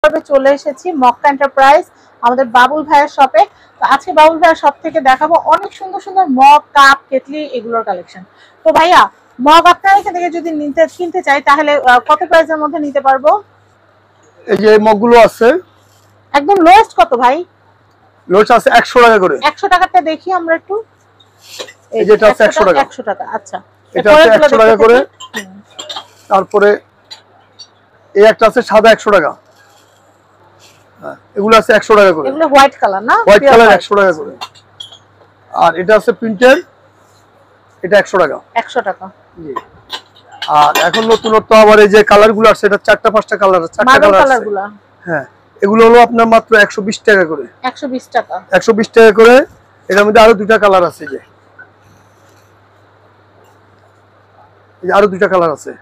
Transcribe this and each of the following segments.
চলে এসেছি মক্কা এন্টারপ্রাইজ আমাদের বাবুল ভাইয়ের শপে। তো আজকে বাবুল ভাইয়ের শপ থেকে দেখাবো অনেক সুন্দর সুন্দর মগ, কাপ, কেটলি এগুলোর কালেকশন। তো ভাইয়া মগ আপনার এখান থেকে যদি কিনতে চাই তাহলে কত প্রাইসের মধ্যে নিতে পারবো? এই যে মগগুলো আছে একদম লোয়েস্ট কত ভাই? লোয়েস্ট আছে 100 টাকা করে। 100 টাকাটা দেখি আমরা একটু। এই যেটা আছে 100 টাকা। 100 টাকা, আচ্ছা। এটা আছে 100 টাকা করে। তারপরে এই একটা আছে সাদা 100 টাকা। এগুলো আছে 100 টাকা করে। এগুলো হোয়াইট কালার না? হোয়াইট কালার 100 টাকা করে। আর এটা আছে প্রিন্টেড, এটা 100 টাকা। 100 টাকা। জি। আর এখন নতুনত্ব আবার এই যে কালারগুলো আছে, এটা 4টা 5টা কালার আছে, 4টা কালার আছে। কালারগুলো হ্যাঁ, এগুলো হলো আপনার মাত্র 120 টাকা করে। 120 টাকা। 120 টাকা করে। এর মধ্যে আরো দুটো কালার আছে, যে এই আরো দুটো কালার আছে।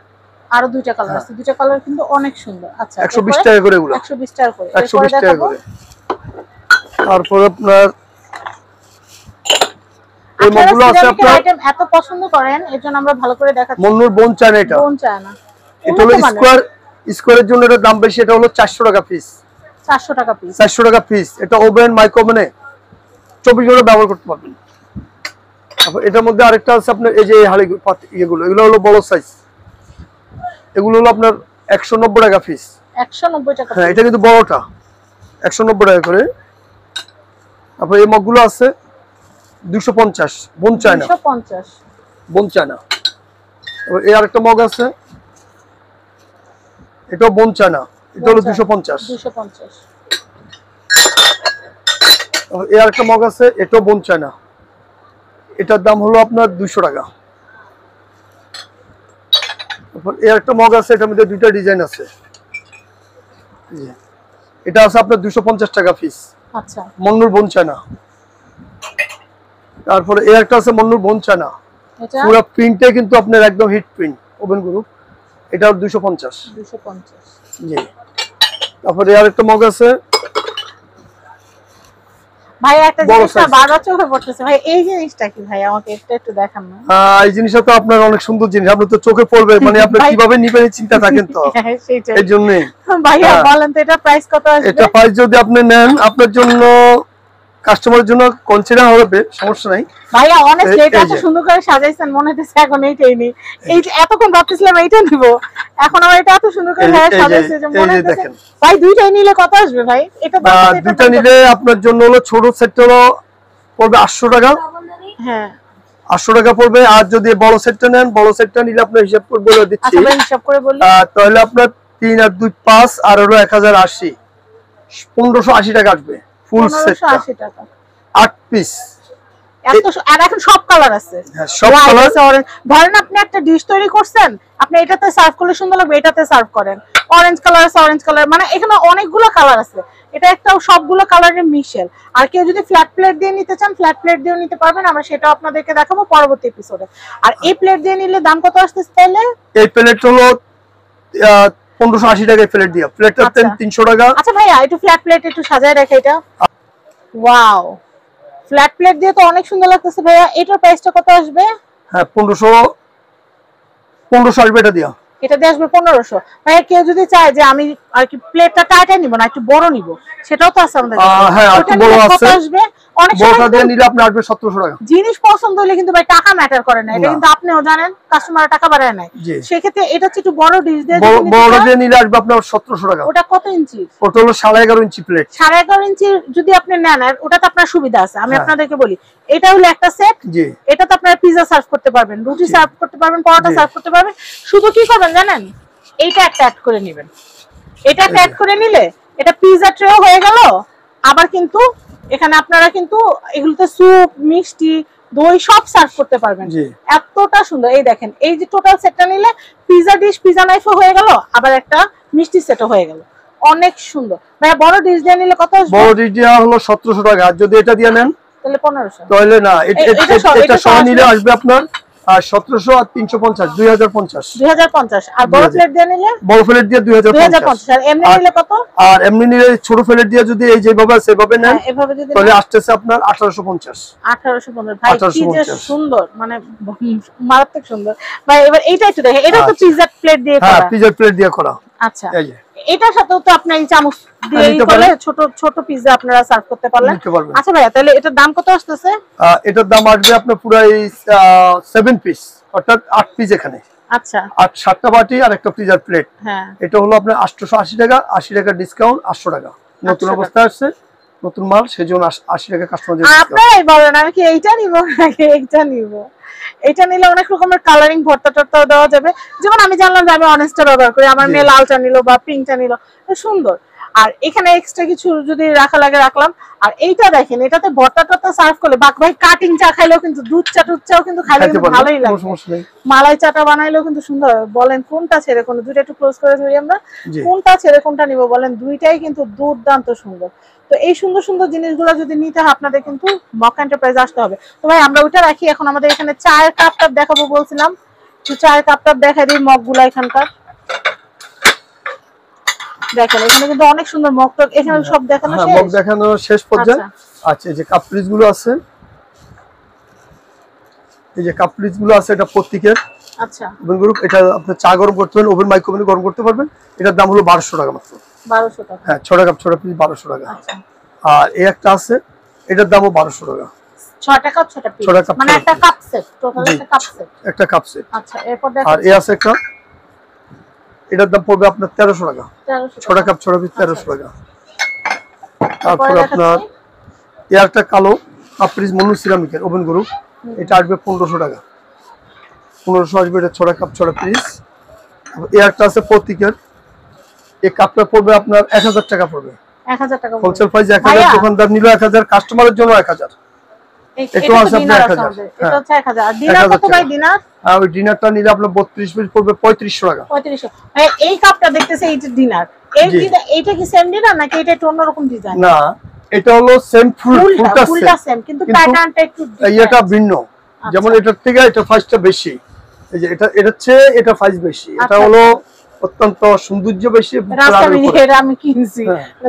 আরো দুইটা কালার আছে, দুইটা কালার কিন্তু অনেক সুন্দর। আচ্ছা, 120 টাকা করে এগুলো। 120 টাকা করে। 120 টাকা করে। তারপর আপনার এই মগগুলো আছে, আপনার আইটেম এত পছন্দ করেন এজন্য আমরা ভালো করে দেখাচ্ছি। মন্নুর বোন চায়না, এটা বোন চায়না। এটা হলো স্কয়ারের জন্য এর দাম বেশি, এটা হলো 400 টাকা পিস। 400 টাকা পিস। 400 টাকা পিস। এটা ওভেন মাইক্রো ওভেনে 24 ঘন্টা ব্যবহার করতে পারবেন। তারপর এটার মধ্যে আরেকটা আছে আপনার এই যে হাড়ি এগুলো হলো বড় সাইজ। এগুলো হলো আপনার 190 টাকা পিস। 190 টাকা। হ্যাঁ, এটা কিন্তু বড়টা 190 টাকা করে। তারপর এই মগগুলো আছে 250 বোন চায়না। 250 bone china. এবার এই আরেকটা মগ আছে, এটাও বোন চায়না, এটা হলো 250। 250। এই আরেকটা মগ আছে, এটাও বোন চায়না, এটার দাম হলো আপনার 200 টাকা। তারপর এই আরেকটা মগ আছে, এটার মধ্যে দুইটা ডিজাইন আছে। এটা আছে আপনার 250 টাকা পিস। আচ্ছা, মন্নুর বোন চায়না। তারপরে এই একটা আছে মন্নুর বোন চায়না, এটা পুরো প্রিন্টে কিন্তু আপনার একদম হিট প্রিন্ট ওভেন গ্রুপ, এটা 250। 250 জি। তারপরে আর একটা মগ আছে ভাই, একটা জিনিসটা বারবার চোখে পড়তেছে ভাই, এই জিনিসটা কি ভাই? আমাকে একটু দেখান না। এই জিনিসটা তো আপনার অনেক সুন্দর জিনিস, আপনার তো চোখে পড়বে, মানে আপনি কিভাবে নিবেন চিন্তা থাকেন তো এই জন্য। ভাইয়া বলেন তো এটা প্রাইস কত আসবে? এটা প্রাইস যদি আপনি নেন আপনার জন্য, কাস্টমারের জন্য কনসিডার হবে, সমস্যা নাই ভাইয়া। অনেস্টলি এটা এত সুন্দর করে সাজাইছেন, মনে হচ্ছে এখন এইটাই নেই। এই এতক্ষণ ভাবতেছিলাম এইটা নিব, এখন আমার এটা এত সুন্দর করে সাজাইছে যে মনে হচ্ছে দেখেন। ভাই দুইটাই নিলে কত আসবে ভাই? এটা দুইটা নিলে আপনার জন্য হলো ছোট সেটটা হলো পড়বে 800 টাকা। হ্যাঁ, 800 টাকা পড়বে। আর যদি বড় সেটটা নেন, বড় সেটটা নিলে আপনার হিসাব করে বলে দিচ্ছি। আচ্ছা ভাই, হিসাব করে বলি। তাহলে আপনার 3 আর 2 5 আর হলো 1080, 1580 টাকা আসবে ফুল সেটটা। 1580 টাকা 8 পিস। আর এখন সব কালার আছে। হ্যাঁ, সব কালার আছে। ধরেন আপনি একটা ডিশ তৈরি করছেন, আপনি এটাতে সার্ভ করলে সুন্দর লাগবে, এটাতে সার্ভ করেন। অরেঞ্জ কালার আছে, অরেঞ্জ কালার, মানে এখানে অনেকগুলো কালার আছে। এটা একটা সবগুলো কালারের মিশেল। আর কেউ যদি ফ্ল্যাট প্লেট দিয়ে নিতে চান, ফ্ল্যাট প্লেট দিয়েও নিতে পারবেন, আমরা সেটাও আপনাদেরকে দেখাবো পরবর্তী এপিসোডে। আর এই প্লেট দিয়ে নিলে দাম কত আসতেছে তাহলে? এই প্লেট হলো 1580 টাকা প্লেট দিয়া। প্লেটটা 300 টাকা। আচ্ছা ভাইয়া, একটু ফ্ল্যাট প্লেট একটু সাজায় রাখে এটা। ওয়াও, ফ্ল্যাট প্লেট দিয়ে তো অনেক সুন্দর লাগতেছে ভাইয়া। এটার প্রাইসটা কত আসবে? হ্যাঁ, 1500 আসবে এটা দিয়া। এটা দিয়ে আসবে 1500। ভাইয়া কেউ যদি চায় যে আমি আর কি প্লেটটা টাইটা নিব না, একটু বড় নিব, সেটাও তো আছে আমাদের কাছে। হ্যাঁ, একটু বড় আছে। আসবে অনেক বড়টা দিয়ে নিলে আপনি আসবে 1700 টাকা। জিনিস পছন্দ হলে কিন্তু ভাই টাকা ম্যাটার করে না, এটা কিন্তু আপনিও জানেন, কাস্টমার টাকা বাড়ায় না। সেক্ষেত্রে এটা হচ্ছে একটু বড় ডিশ দিয়ে, বড় দিয়ে নিলে আসবে আপনার 1700 টাকা। ওটা কত ইঞ্চি? ওটা হলো 11.5 ইঞ্চি প্লেট। 11.5 ইঞ্চি যদি আপনি নেন, ওটাতে আপনার সুবিধা আছে। আমি আপনাদেরকে বলি, এটা হলো একটা সেট। এটাতে আপনারা পিজা সার্ভ করতে পারবেন, রুটি সার্ভ করতে পারবেন, পরোটা সার্ভ করতে পারবেন। শুধু কি করবেন জানেন? এইটা একটা অ্যাড করে নেবেন। এটা একটা অ্যাড করে নিলে এটা পিজা ট্রে হয়ে গেল। আবার কিন্তু এখানে আপনারা কিন্তু এগুলোতে স্যুপ, মিষ্টি, দই সব সার্ভ করতে পারবেন। এতটা সুন্দর। এই দেখেন, এই যে টোটাল সেটটা নিলে পিজা ডিশ, পিজা নাইফও হয়ে গেল, আবার একটা মিষ্টি সেটও হয়ে গেল। অনেক সুন্দর। ভাই বড় ডিশ দিয়ে নিলে কত আসবে? বড় ডিশ দিয়া হলো 1700 টাকা। আর যদি এটা দিয়ে নেন তাহলে 1500। তাহলে না, এটা সহ নিলে আসবে আপনার আর 1700 আর 350 2050। আর বড় প্লেট দিয়ে নিলে? বড় প্লেট দিয়ে 2050। আর এমনি নিলে কত? আর এমনি নিলে ছোট প্লেট দিয়ে যদি এই যেভাবে সেভাবে নেন, এভাবে যদি তাহলে আসতেছে আপনার 1850। 1850। ভাই কি যে সুন্দর, মানে মারাত্মক সুন্দর। ভাই এবার এইটা একটু দেখেন, এটা তো পিজা প্লেট দিয়ে করা। হ্যাঁ, পিজা প্লেট দিয়ে করা। আচ্ছা, এটার সাথেও তো আপনি চামচ দিয়ে করে ছোট ছোট পিজ্জা আপনারা সার্ভ করতে পারলেন। আচ্ছা ভাইয়া, তাহলে এটার দাম কত আসতেছে? এটার দাম আসবে আপনার পুরাই 7 পিস, অর্থাৎ 8 পিস এখানে। আচ্ছা, 7টা বাটি আর একটা পিজার প্লেট। হ্যাঁ, এটা হলো আপনার 880 টাকা, 80 টাকা ডিসকাউন্ট, 800 টাকা। নতুন অবস্থা আসছে, নতুন মাল, সেজন্য 80 টাকা কাস্টমার। আপনারাই বলেন আমি কি এইটা নিব নাকি এইটা নিব? এটা নিলে অনেক রকমের কালারিং ভর্তা টর্তাও দেওয়া যাবে। যেমন আমি জানলাম যে আমি অনেস্টটা ব্যবহার করি, আমার মেয়ে লালটা নিল বা পিঙ্কটা নিল, সুন্দর। আর এখানে এক্সট্রা কিছু যদি রাখা লাগে রাখলাম। আর এইটা দেখেন, এটাতে ভর্তা টর্তা সার্ভ করলে বাক ভাই কাটিং চা খাইলেও কিন্তু, দুধ চা টুধ চাও কিন্তু খাইলে ভালোই লাগে, মালাই চাটা বানাইলেও কিন্তু সুন্দর। বলেন কোনটা ছেড়ে কোন, দুইটা একটু ক্লোজ করে ধরি আমরা, কোনটা ছেড়ে কোনটা নিব বলেন? দুইটাই কিন্তু দুর্দান্ত সুন্দর। তো এই সুন্দর সুন্দর জিনিসগুলো যদি নিতে হয় আপনাদের কিন্তু মক্কা এন্টারপ্রাইজ আসতে হবে। তো ভাই আমরা ওইটা রাখি, এখন আমাদের এখানে চায়ের কাপটা দেখাবো বলছিলাম, তো চায়ের কাপটা দেখাই দিই। মগগুলো এখানকার দেখেন, এখানে কিন্তু অনেক সুন্দর মগ টক, এখানে সব দেখানো শেষ, মগ দেখানো শেষ পর্যায়ে। আচ্ছা, এই যে কাপ পিস গুলো আছে, এই যে কাপ পিস গুলো আছে, এটা প্রত্যেকের। আচ্ছা, ওভেন গ্রুপ, এটা আপনি চা গরম করতে পারবেন, ওভেন মাইক্রোওভেনে গরম করতে পারবেন। এটার দাম হলো 1200 টাকা মাত্র। 1200 টাকা, হ্যাঁ, 6টা কাপ 6টা পিস 1200 টাকা। আচ্ছা, আর এই একটা আছে, এটার দামও 1200 টাকা। 6টা কাপ 6টা পিস, মানে একটা কাপ সেট, টোটাল একটা কাপ সেট, একটা কাপ সেট। আচ্ছা, এরপর দেখেন, আর এই আছে একটা, এটার দাম পড়বে আপনার 1300 টাকা। 6টা কাপ 6টা পিস 1300 টাকা। তারপর আপনার এই একটা কালো কাপ পিস মনু সিরামিকের ওভেন গ্রুপ, এটা আসবে 1500 টাকা। 1500 আসবে, এটা 6টা কাপ 6টা পিস। এই একটা আছে প্রতীকের, এই কাপটা পড়বে আপনার 1000 টাকা পড়বে। 1000 টাকা হোলসেল প্রাইস 1000, দোকানদার নিল 1000, কাস্টমারের জন্য 1000। এটা আছে আপনার 1000, এটা হচ্ছে 1000। আর ডিনার কত ভাই? ডিনার, ওই ডিনারটা নিলে আপনার 32 পিস পড়বে 3500 টাকা। 3500। এই কাপটা দেখতেছে, এইটা ডিনার, এইটা কি সেম ডিনার নাকি এটা একটু অন্যরকম ডিজাইন? না, এটা হলো সেম ফুলটা সেম, কিন্তু প্যাটার্নটা একটু এটা ভিন্ন। যেমন এটার থেকে এটা ফাইজটা বেশি, এই যে এটা চেয়ে এটা ফাইজ বেশি। এটা হলো অত্যন্ত সৌন্দর্য বেশি। আমি কিনছি,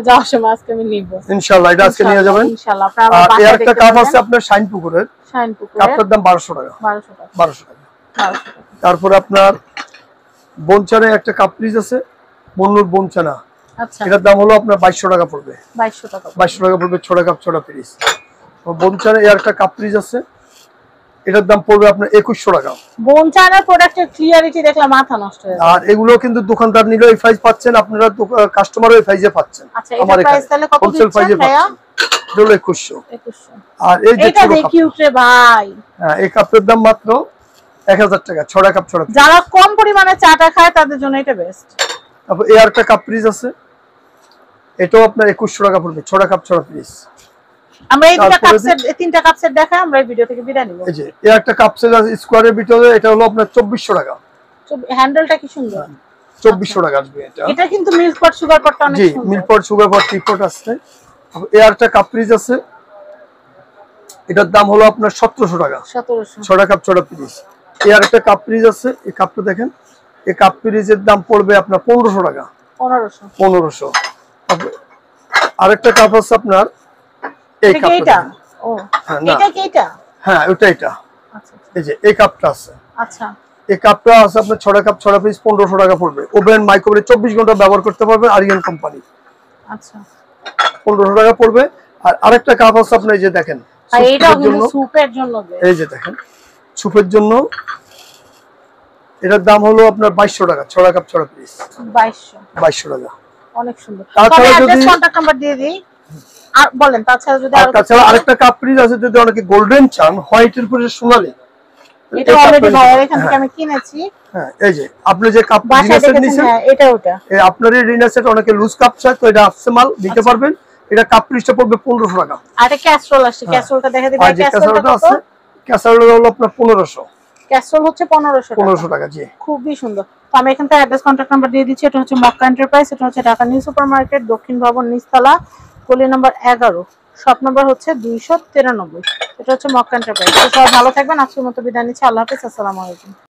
যাওয়ার সময় আজকে আমি নিব ইনশাআল্লাহ। এটা আজকে নিয়ে যাবেন ইনশাআল্লাহ। আপনারা আর একটা কাপ আছে আপনার শাইনপুকুরের, কাপটার দাম 1200 টাকা। 1200 টাকা। তারপর আপনার বনচানে একটা কাপ পিস আছে, মন্নুর বনচানা, আচ্ছা, এটার দাম হলো আপনার 2200 টাকা পড়বে। 2200 টাকা পড়বে, 6টা কাপ 6টা পিস। বনচানে এর একটা কাপ পিস আছে, এটার দাম পড়বে আপনার 2100 টাকা। বনচানার প্রোডাক্টের ক্লিয়ারিটি দেখলে মাথা নষ্ট হয়ে যায়। আর এগুলো কিন্তু দোকানদার নিলে এই প্রাইস পাচ্ছেন, আপনারা কাস্টমারও এই প্রাইসে পাচ্ছেন। আচ্ছা, এটা প্রাইস তাহলে কত দিচ্ছেন ভাইয়া? হলো 2100। আর এই যে এটা দেখি উঠে ভাই, হ্যাঁ, এই কাপের দাম মাত্র 1000 টাকা। 6টা কাপ 6টা। যারা কম পরিমাণে চাটা খায় তাদের জন্য এটা বেস্ট। তারপর এই একটা কাপ পিস আছে, এটাও আপনার 2100 টাকা পড়বে, 6টা কাপ 6টা পিস। আমরা এই দুটো কাপ সেট, এই তিনটা কাপ সেট দেখাই, আমরা এই ভিডিও থেকে বিদায় নিব। এই যে এই একটা কাপ সেট আছে স্কয়ারের ভিতরে, এটা হলো আপনার 2400 টাকা। হ্যান্ডেলটা কি সুন্দর, 2400 টাকা আসবে এটা। এটা কিন্তু মিল্ক পট সুগার পটটা অনেক সুন্দর। জি, milk pot sugar pot teapot আছে। এই একটা কাপ পিস আছে, এটার দাম হলো আপনার 1700 টাকা। 1700, 6টা কাপ 6টা পিস। এই একটা কাপ পিস আছে, এই কাপটা দেখেন, এই কাপ পিসের দাম পড়বে আপনার 1500 টাকা। 1500। আরেকটা কাপ আছে আপনার, এই কাপটা, ও এটা কি এটা? হ্যাঁ, ওটা এটা। আচ্ছা, এই যে এই কাপটা আছে, আচ্ছা, এই কাপটা আছে আপনার 6টা কাপ 6টা পিস 1500 টাকা পড়বে। ওভেন মাইক্রোওয়েভ 24 ঘন্টা ব্যবহার করতে পারবেন, আরিয়ান কোম্পানি। আচ্ছা, 1500 টাকা পড়বে। আর আরেকটা কাপ আছে আপনার, এই যে দেখেন, এইটা হলো সুপের জন্য, এই যে দেখেন সুপের জন্য, এটার দাম হলো আপনার 2200 টাকা। 6টা কাপ 6টা পিস 2200 টাকা। অনেক সুন্দর। তাছাড়া যদি কন্টাক্ট নাম্বার দিয়ে দিই আর বলেন, তাছাড়া আরেকটা কাপ পিস আছে, যদি অনেকে গোল্ডেন চান, হোয়াইটের উপরে সোনালী, এটা অলরেডি ভাইয়ার এখান থেকে আমি কিনেছি। হ্যাঁ, এই যে আপনি যে কাপ ডিনার সেট নিছেন, এটা ওটা, এই আপনার এই ডিনার সেট অনেকে লুজ কাপ চায়, তো এটা আপসে মাল নিতে পারবেন। এটা কাপ পিসটা পড়বে 1500 টাকা। আর এটা ক্যাসরোল আছে, ক্যাসরোলটা দেখে দিই ভাই। ক্যাসরোলটা আছে, ক্যাসরোল হলো আপনার 1500। ক্যাসরোল হচ্ছে 1500 টাকা। জি, খুবই সুন্দর। তো আমি এখান থেকে অ্যাড্রেস কন্টাক্ট নাম্বার দিয়ে দিচ্ছি। এটা হচ্ছে মক্কা এন্টারপ্রাইজ, এটা হচ্ছে ঢাকা নিউ সুপার মার্কেট, দক্ষিণ ভবন, নিচতলা, গলি নাম্বার 11, শপ নাম্বার হচ্ছে 293। এটা হচ্ছে মক্কা এন্টারপ্রাইজ। তো সবাই ভালো থাকবেন, আজকের মতো বিদায় নিচ্ছি। আল্লাহ হাফেজ, আসসালামু আলাইকুম।